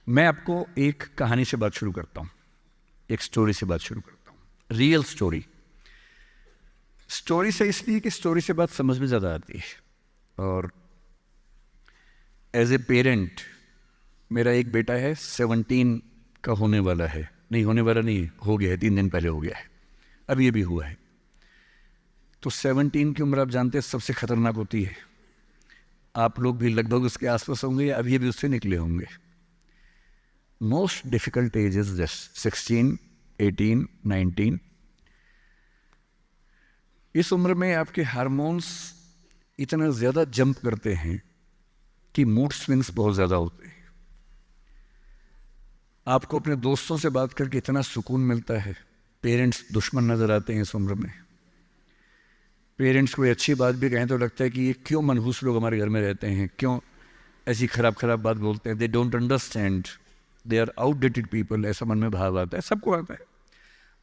मैं आपको एक कहानी से बात शुरू करता हूँ, एक स्टोरी से बात शुरू करता हूँ, रियल स्टोरी। स्टोरी से इसलिए कि स्टोरी से बात समझ में ज़्यादा आती है। और एज ए पेरेंट, मेरा एक बेटा है, 17 का होने वाला है, नहीं होने वाला नहीं, हो गया है, 3 दिन पहले हो गया है, अब ये भी हुआ है। तो 17 की उम्र आप जानते हैं सबसे खतरनाक होती है। आप लोग भी लगभग उसके आसपास होंगे या अभी भी उससे निकले होंगे। Most difficult age is just 16, 18, 19। इस उम्र में आपके हार्मोन्स इतना ज़्यादा जंप करते हैं कि मूड स्विंग्स बहुत ज़्यादा होते हैं। आपको अपने दोस्तों से बात करके इतना सुकून मिलता है। पेरेंट्स दुश्मन नज़र आते हैं इस उम्र में। पेरेंट्स कोई अच्छी बात भी कहें तो लगता है कि ये क्यों मनहूस लोग हमारे घर में रहते हैं, क्यों ऐसी खराब खराब बात बोलते हैं। They don't understand, they are outdated people, ऐसा मन में भाव आता है। सबको आता है।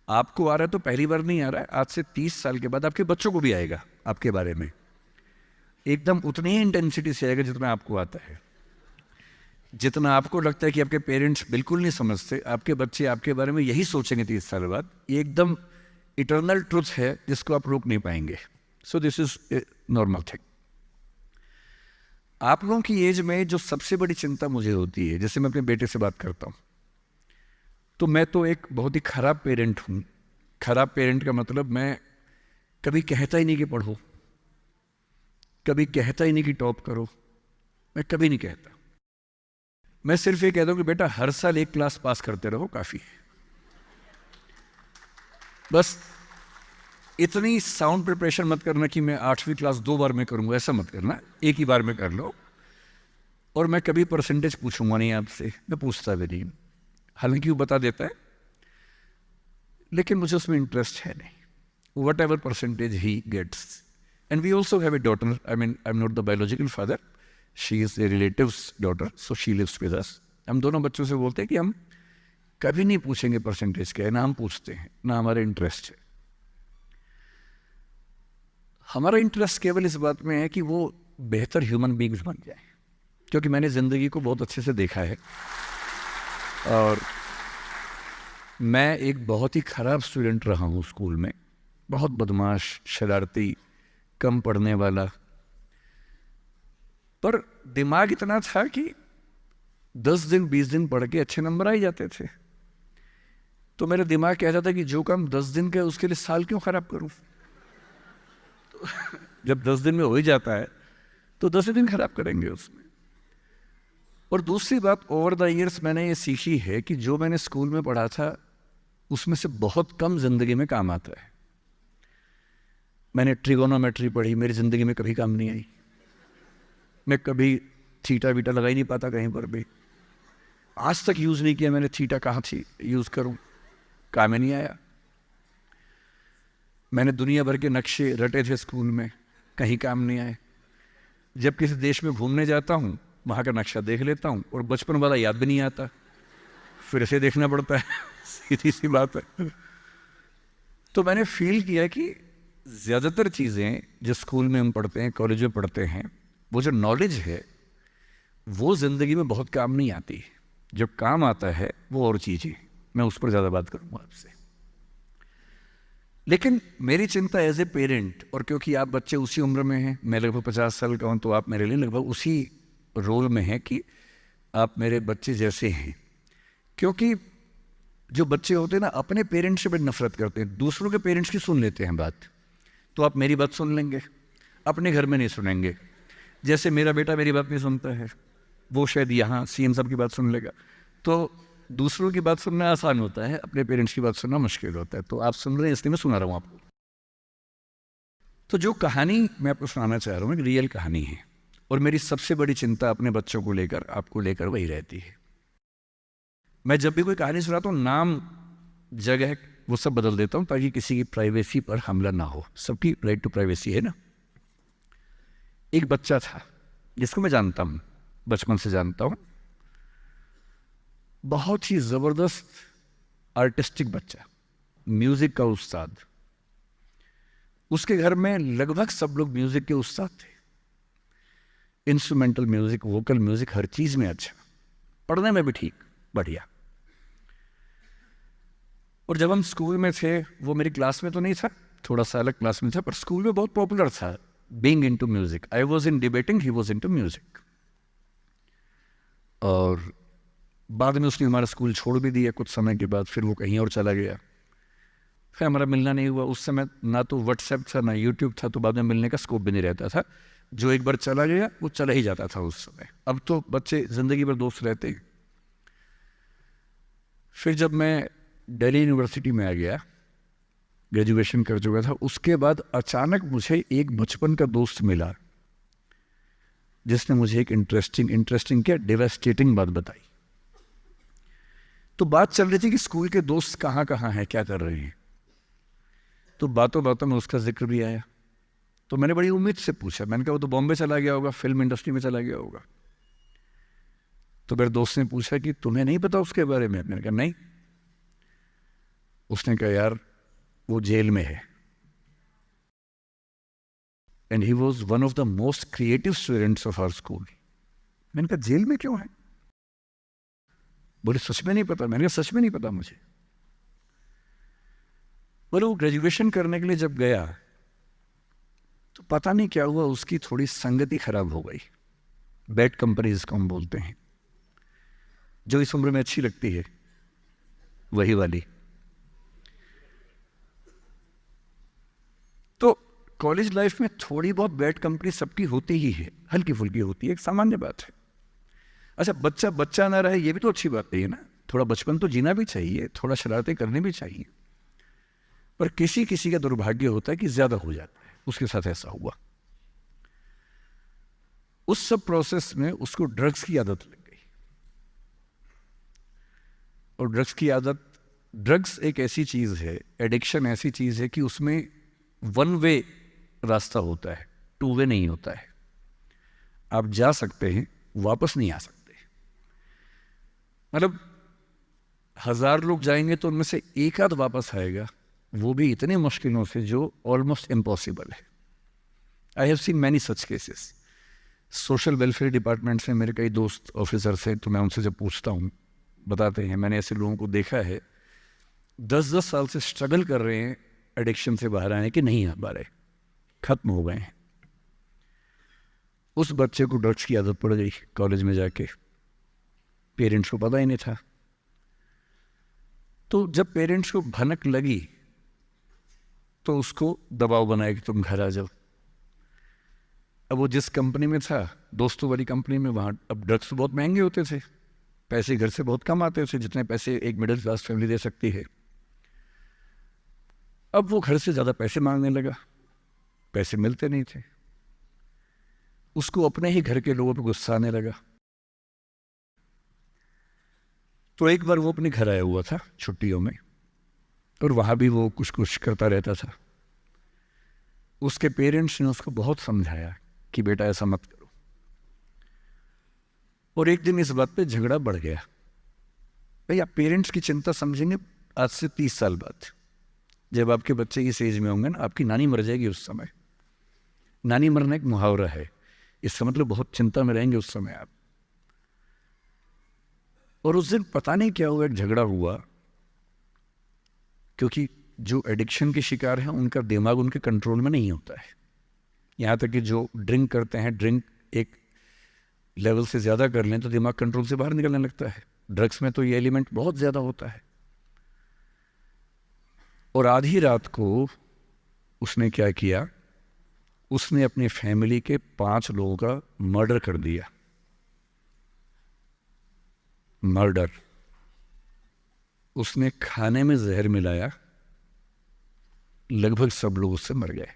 आपको आ रहा है तो पहली बार नहीं आ रहा है, आज से 30 साल के बाद आपके बच्चों को भी आएगा आपके बारे में, एकदम उतनी ही इंटेंसिटी से आएगा जितना आपको आता है। जितना आपको लगता है कि आपके पेरेंट्स बिल्कुल नहीं समझते, आपके बच्चे आपके बारे में यही सोचेंगे 30 साल बाद। ये एकदम इटर्नल ट्रुथ है जिसको आप रोक नहीं पाएंगे। So this is a normal thing. आप लोगों की एज में जो सबसे बड़ी चिंता मुझे होती है, जैसे मैं अपने बेटे से बात करता हूँ, तो मैं तो एक बहुत ही खराब पेरेंट हूँ। खराब पेरेंट का मतलब मैं कभी कहता ही नहीं कि पढ़ो, कभी कहता ही नहीं कि टॉप करो, मैं कभी नहीं कहता। मैं सिर्फ ये कहता हूँ कि बेटा हर साल एक क्लास पास करते रहो, काफ़ी है। बस इतनी साउंड प्रिपरेशन मत करना कि मैं 8वीं क्लास 2 बार में करूँगा, ऐसा मत करना, एक ही बार में कर लो। और मैं कभी परसेंटेज पूछूंगा नहीं आपसे, मैं पूछता भी नहीं, हालांकि वो बता देता है, लेकिन मुझे उसमें इंटरेस्ट है नहीं। Whatever percentage he gets. And we also have a daughter, I mean I am not the biological father, she is a relative's daughter, so she lives with us. हम दोनों बच्चों से बोलते हैं कि हम कभी नहीं पूछेंगे परसेंटेज क्या है, ना हम पूछते हैं, ना हमारा इंटरेस्ट है। हमारा इंटरेस्ट केवल इस बात में है कि वो बेहतर ह्यूमन बींग्स बन जाए, क्योंकि मैंने ज़िंदगी को बहुत अच्छे से देखा है। और मैं एक बहुत ही ख़राब स्टूडेंट रहा हूँ स्कूल में, बहुत बदमाश, शरारती, कम पढ़ने वाला। पर दिमाग इतना था कि 10 दिन 20 दिन पढ़ के अच्छे नंबर आ ही जाते थे। तो मेरा दिमाग कहता था कि जो काम 10 दिन का है उसके लिए साल क्यों ख़राब करूँ। तो जब 10 दिन में हो ही जाता है तो 10 दिन ख़राब करेंगे उसमें। और दूसरी बात, ओवर द ईयर्स मैंने ये सीखी है कि जो मैंने स्कूल में पढ़ा था उसमें से बहुत कम ज़िंदगी में काम आता है। मैंने ट्रिगोनोमेट्री पढ़ी, मेरी ज़िंदगी में कभी काम नहीं आई। मैं कभी थीटा वीटा लगा ही नहीं पाता कहीं पर भी, आज तक यूज़ नहीं किया मैंने थीटा, कहाँ थी यूज़ करूँ, काम में नहीं आया। मैंने दुनिया भर के नक्शे रटे थे स्कूल में, कहीं काम नहीं आए। जब किसी देश में घूमने जाता हूँ वहाँ का नक्शा देख लेता हूँ और बचपन वाला याद भी नहीं आता, फिर से देखना पड़ता है। सीधी सी बात है। तो मैंने फील किया कि ज़्यादातर चीज़ें जो स्कूल में हम पढ़ते हैं, कॉलेज में पढ़ते हैं, वो जो नॉलेज है वो ज़िंदगी में बहुत काम नहीं आती। जो काम आता है वो और चीज़ें, मैं उस पर ज़्यादा बात करूँगा आपसे। लेकिन मेरी चिंता एज ए पेरेंट, और क्योंकि आप बच्चे उसी उम्र में हैं, मैं लगभग 50 साल का हूँ, तो आप मेरे लिए लगभग उसी रोल में हैं कि आप मेरे बच्चे जैसे हैं। क्योंकि जो बच्चे होते हैं ना, अपने पेरेंट्स से बड़ी नफरत करते हैं, दूसरों के पेरेंट्स की सुन लेते हैं बात। तो आप मेरी बात सुन लेंगे, अपने घर में नहीं सुनेंगे। जैसे मेरा बेटा मेरी बात नहीं सुनता है, वो शायद यहाँ सीएम साहब की बात सुन लेगा। तो दूसरों की बात सुनना आसान होता है, अपने पेरेंट्स की बात सुनना मुश्किल होता है। तो आप सुन रहे हैं इसलिए मैं सुना रहा हूँ आपको। तो जो कहानी मैं आपको सुनाना चाह रहा हूँ एक रियल कहानी है, और मेरी सबसे बड़ी चिंता अपने बच्चों को लेकर, आपको लेकर वही रहती है। मैं जब भी कोई कहानी सुनाता हूँ, नाम, जगह, वो सब बदल देता हूँ ताकि किसी की प्राइवेसी पर हमला ना हो। सबकी राइट टू प्राइवेसी है ना। एक बच्चा था जिसको मैं जानता हूँ, बचपन से जानता हूँ, बहुत ही ज़बरदस्त आर्टिस्टिक बच्चा, म्यूज़िक का उस्ताद। उसके घर में लगभग सब लोग म्यूज़िक के उस्ताद थे, इंस्ट्रूमेंटल म्यूज़िक, वोकल म्यूज़िक, हर चीज़ में अच्छा, पढ़ने में भी ठीक। बढ़िया। और जब हम स्कूल में थे, वो मेरी क्लास में तो नहीं था, थोड़ा सा अलग क्लास में था, पर स्कूल में बहुत पॉपुलर था being into music. I was in debating, he was into music. और बाद में उसने हमारा स्कूल छोड़ भी दिया कुछ समय के बाद, फिर वो कहीं और चला गया, फिर हमारा मिलना नहीं हुआ। उस समय ना तो व्हाट्सएप था ना यूट्यूब था, तो बाद में मिलने का स्कोप भी नहीं रहता था। जो एक बार चला गया वो चला ही जाता था उस समय। अब तो बच्चे जिंदगी भर दोस्त रहते हैं। फिर जब मैं दिल्ली यूनिवर्सिटी में आ गया, ग्रेजुएशन कर चुका था, उसके बाद अचानक मुझे एक बचपन का दोस्त मिला जिसने मुझे एक इंटरेस्टिंग क्या डेवास्टेटिंग बात बताई। तो बात चल रही थी कि स्कूल के दोस्त कहाँ कहाँ हैं, क्या कर रहे हैं। तो बातों बातों में उसका जिक्र भी आया। तो मैंने बड़ी उम्मीद से पूछा, मैंने कहा वो तो बॉम्बे चला गया होगा, फिल्म इंडस्ट्री में चला गया होगा। तो मेरे दोस्त ने पूछा कि तुम्हें नहीं पता उसके बारे में? मैंने कहा नहीं। उसने कहा यार वो जेल में है, and he was one of the most creative students of our school. मैंने कहा जेल में क्यों है? बोले सच में नहीं पता। मैंने कहा सच में नहीं पता मुझे। बोले वो ग्रेजुएशन करने के लिए जब गया तो पता नहीं क्या हुआ, उसकी थोड़ी संगति खराब हो गई। बैड कंपनी जिसको हम बोलते हैं, जो इस उम्र में अच्छी लगती है, वही वाली। तो कॉलेज लाइफ में थोड़ी बहुत बैड कंपनी सबकी होती ही है, हल्की फुल्की होती है, एक सामान्य बात है। अच्छा, बच्चा बच्चा ना रहे ये भी तो अच्छी बात नहीं है ना। थोड़ा बचपन तो जीना भी चाहिए, थोड़ा शरारतें करनी भी चाहिए। पर किसी किसी का दुर्भाग्य होता है कि ज्यादा हो जाता है, उसके साथ ऐसा हुआ। उस सब प्रोसेस में उसको ड्रग्स की आदत लग गई। और ड्रग्स एक ऐसी चीज है, एडिक्शन ऐसी चीज है कि उसमें वन वे रास्ता होता है, टू वे नहीं होता है। आप जा सकते हैं, वापस नहीं आ सकते। मतलब 1000 लोग जाएंगे तो उनमें से एक आध वापस आएगा, वो भी इतनी मुश्किलों से जो ऑलमोस्ट इम्पॉसिबल है। I have seen many such cases. Social welfare department से मेरे कई दोस्त ऑफिसर से, तो मैं उनसे जब पूछता हूँ बताते हैं, मैंने ऐसे लोगों को देखा है 10-10 साल से स्ट्रगल कर रहे हैं एडिक्शन से बाहर आने के, नहीं आ पा रहे, खत्म हो गए हैं। उस बच्चे को ड्रग्स की आदत पड़ गई कॉलेज में जाके, पेरेंट्स को पता ही नहीं था। तो जब पेरेंट्स को भनक लगी तो उसको दबाव बनाया कि तुम घर आ जाओ। अब वो जिस कंपनी में था, दोस्तों वाली कंपनी में, वहाँ अब ड्रग्स तो बहुत महंगे होते थे, पैसे घर से बहुत कम आते थे, जितने पैसे एक मिडिल क्लास फैमिली दे सकती है। अब वो घर से ज़्यादा पैसे मांगने लगा, पैसे मिलते नहीं थे। उसको अपने ही घर के लोगों पर गुस्सा आने लगा। तो एक बार वो अपने घर आया हुआ था छुट्टियों में, और वहाँ भी वो कुछ कुछ करता रहता था। उसके पेरेंट्स ने उसको बहुत समझाया कि बेटा ऐसा मत करो। और एक दिन इस बात पे झगड़ा बढ़ गया। भाई आप पेरेंट्स की चिंता समझेंगे आज से 30 साल बाद, जब आपके बच्चे इस एज में होंगे ना, आपकी नानी मर जाएगी उस समय। नानी मरना एक मुहावरा है, इसका मतलब बहुत चिंता में रहेंगे उस समय आप। और उस दिन पता नहीं क्या हुआ, एक झगड़ा हुआ, क्योंकि जो एडिक्शन के शिकार हैं उनका दिमाग उनके कंट्रोल में नहीं होता है। यहाँ तक कि जो ड्रिंक करते हैं, ड्रिंक एक लेवल से ज़्यादा कर लें तो दिमाग कंट्रोल से बाहर निकलने लगता है। ड्रग्स में तो ये एलिमेंट बहुत ज़्यादा होता है। और आधी रात को उसने क्या किया, उसने अपनी फैमिली के 5 लोगों का मर्डर कर दिया। मर्डर। उसने खाने में जहर मिलाया, लगभग सब लोग उससे मर गए।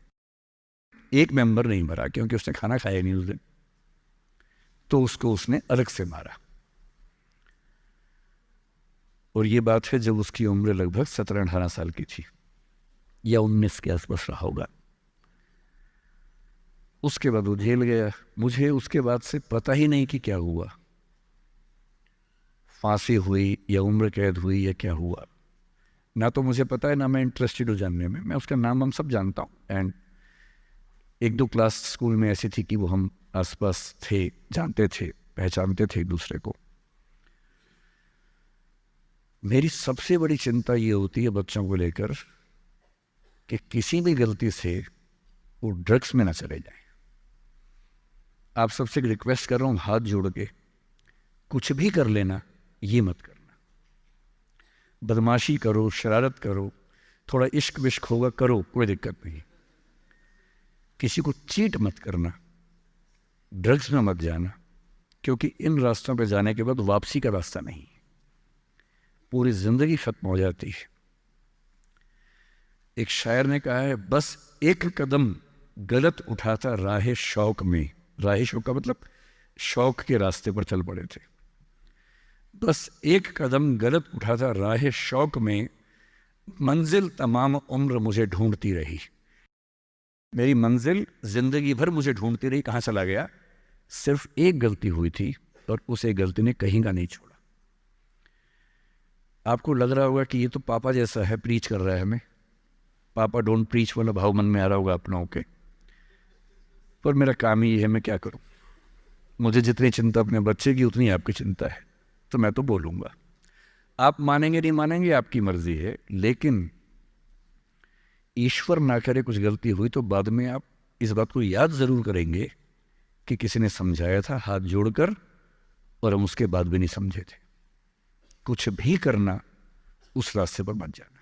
एक मेंबर नहीं मरा क्योंकि उसने खाना खाया नहीं उस दिन, तो उसको उसने अलग से मारा। और ये बात है जब उसकी उम्र लगभग 17-18 साल की थी, या 19 के आसपास रहा होगा। उसके बाद वो जेल गया। मुझे उसके बाद से पता ही नहीं कि क्या हुआ, फांसी हुई या उम्र कैद हुई या क्या हुआ, ना तो मुझे पता है, ना मैं इंटरेस्टेड हूँ जानने में। मैं उसका नाम हम सब जानता हूँ, एंड 1-2 क्लास स्कूल में ऐसी थी कि वो हम आसपास थे, जानते थे, पहचानते थे एक दूसरे को। मेरी सबसे बड़ी चिंता ये होती है बच्चों को लेकर कि किसी भी गलती से वो ड्रग्स में ना चले जाएं। आप सबसे रिक्वेस्ट कर रहा हूँ हाथ जोड़ के, कुछ भी कर लेना, ये मत करना। बदमाशी करो, शरारत करो, थोड़ा इश्क विश्क होगा करो, कोई दिक्कत नहीं। किसी को चीट मत करना, ड्रग्स में मत जाना, क्योंकि इन रास्तों पे जाने के बाद वापसी का रास्ता नहीं है, पूरी जिंदगी खत्म हो जाती है। एक शायर ने कहा है, बस एक कदम गलत उठाता राह शौक में, राह शौक का मतलब शौक के रास्ते पर चल पड़े थे, बस एक कदम गलत उठाता राह शौक में, मंजिल तमाम उम्र मुझे ढूंढती रही। मेरी मंजिल जिंदगी भर मुझे ढूंढती रही, कहाँ चला गया? सिर्फ एक गलती हुई थी और उस एक गलती ने कहीं का नहीं छोड़ा। आपको लग रहा होगा कि ये तो पापा जैसा है, प्रीच कर रहा है हमें, पापा डोंट प्रीच वाला भाव मन में आ रहा होगा अपनों के, पर मेरा काम ही है, मैं क्या करूं? मुझे जितनी चिंता अपने बच्चे की उतनी आपकी चिंता है, तो मैं तो बोलूंगा। आप मानेंगे नहीं मानेंगे आपकी मर्जी है, लेकिन ईश्वर ना करे कुछ गलती हुई तो बाद में आप इस बात को याद जरूर करेंगे कि किसी ने समझाया था हाथ जोड़कर, और हम उसके बाद भी नहीं समझे थे। कुछ भी करना, उस रास्ते पर मत जाना।